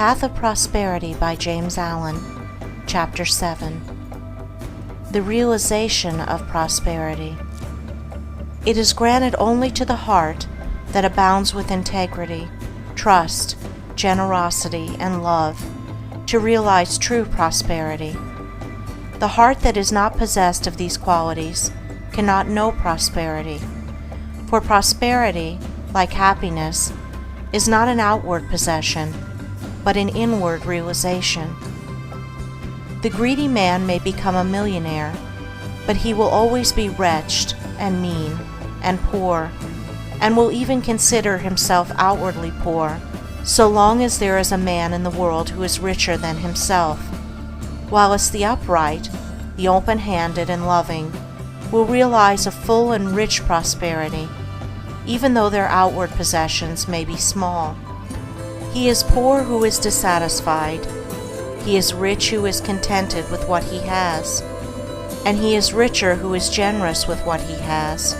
Path of Prosperity by James Allen, Chapter 7. The Realization of Prosperity. It is granted only to the heart that abounds with integrity, trust, generosity, and love to realize true prosperity. The heart that is not possessed of these qualities cannot know prosperity, for prosperity, like happiness, is not an outward possession, but an inward realization. The greedy man may become a millionaire, but he will always be wretched and mean and poor, and will even consider himself outwardly poor, so long as there is a man in the world who is richer than himself, whilst the upright, the open-handed and loving, will realize a full and rich prosperity, even though their outward possessions may be small. He is poor who is dissatisfied, he is rich who is contented with what he has, and he is richer who is generous with what he has.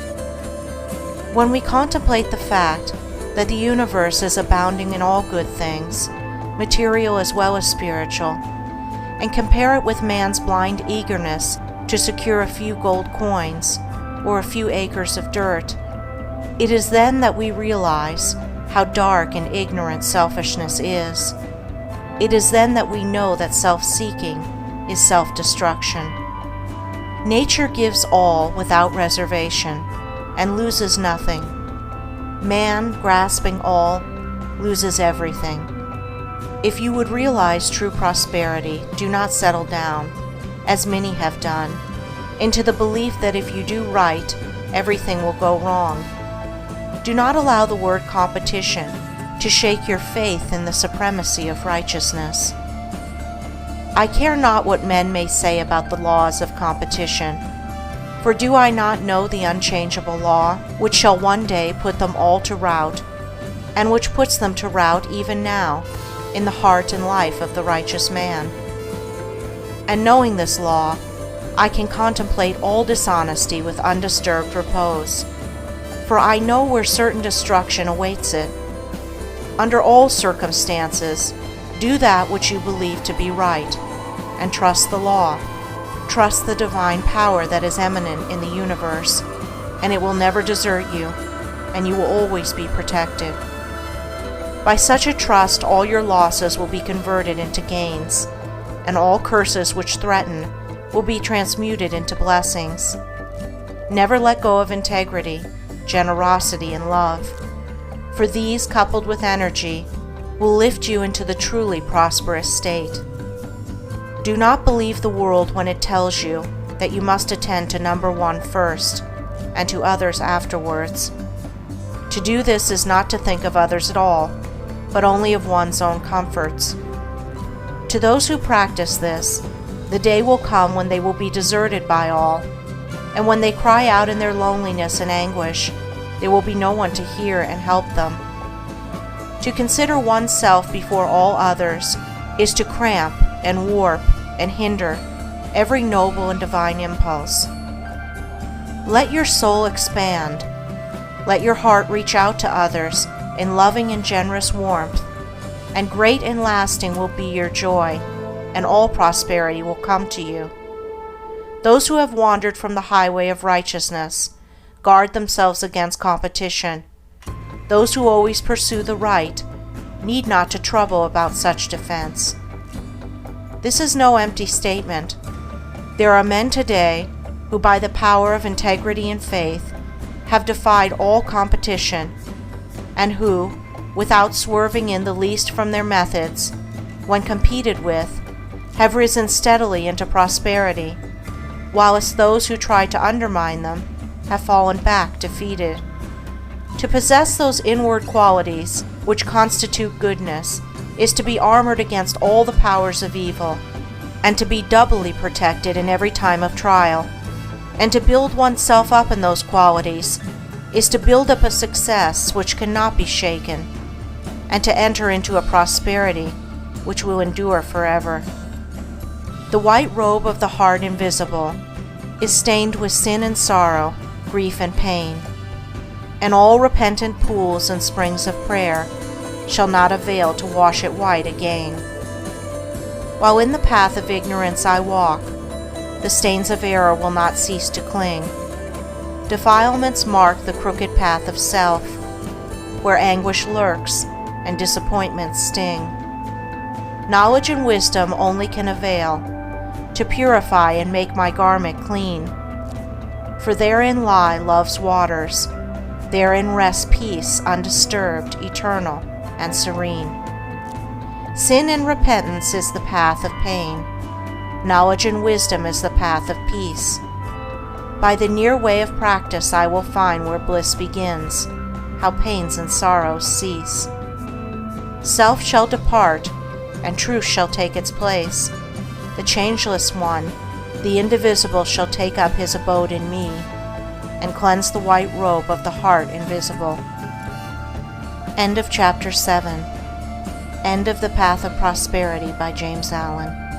When we contemplate the fact that the universe is abounding in all good things, material as well as spiritual, and compare it with man's blind eagerness to secure a few gold coins or a few acres of dirt, it is then that we realize how dark and ignorant selfishness is. It is then that we know that self-seeking is self-destruction. Nature gives all without reservation and loses nothing. Man, grasping all, loses everything. If you would realize true prosperity, do not settle down, as many have done, into the belief that if you do right, everything will go wrong. Do not allow the word competition to shake your faith in the supremacy of righteousness. I care not what men may say about the laws of competition, for do I not know the unchangeable law, which shall one day put them all to rout, and which puts them to rout even now, in the heart and life of the righteous man? And knowing this law, I can contemplate all dishonesty with undisturbed repose, for I know where certain destruction awaits it. Under all circumstances, do that which you believe to be right, and trust the law. Trust the divine power that is eminent in the universe, and it will never desert you, and you will always be protected. By such a trust, all your losses will be converted into gains, and all curses which threaten will be transmuted into blessings. Never let go of integrity, generosity, and love, for these, coupled with energy, will lift you into the truly prosperous state. Do not believe the world when it tells you that you must attend to number one first, and to others afterwards. To do this is not to think of others at all, but only of one's own comforts. To those who practice this, the day will come when they will be deserted by all, and when they cry out in their loneliness and anguish, there will be no one to hear and help them. To consider oneself before all others is to cramp and warp and hinder every noble and divine impulse. Let your soul expand. Let your heart reach out to others in loving and generous warmth, and great and lasting will be your joy, and all prosperity will come to you. Those who have wandered from the highway of righteousness guard themselves against competition. Those who always pursue the right need not to trouble about such defense. This is no empty statement. There are men today who, by the power of integrity and faith, have defied all competition, and who, without swerving in the least from their methods, when competed with, have risen steadily into prosperity, whilst those who tried to undermine them have fallen back defeated. To possess those inward qualities which constitute goodness is to be armored against all the powers of evil, and to be doubly protected in every time of trial. And to build oneself up in those qualities is to build up a success which cannot be shaken, and to enter into a prosperity which will endure forever. The white robe of the heart invisible is stained with sin and sorrow, grief and pain, and all repentant pools and springs of prayer shall not avail to wash it white again. While in the path of ignorance I walk, the stains of error will not cease to cling. Defilements mark the crooked path of self, where anguish lurks and disappointments sting. Knowledge and wisdom only can avail to purify and make my garment clean. For therein lie love's waters, therein rests peace undisturbed, eternal, and serene. Sin and repentance is the path of pain. Knowledge and wisdom is the path of peace. By the near way of practice I will find where bliss begins, how pains and sorrows cease. Self shall depart, and truth shall take its place. The changeless one, the indivisible, shall take up his abode in me, and cleanse the white robe of the heart invisible. End of Chapter 7. End of The Path of Prosperity by James Allen.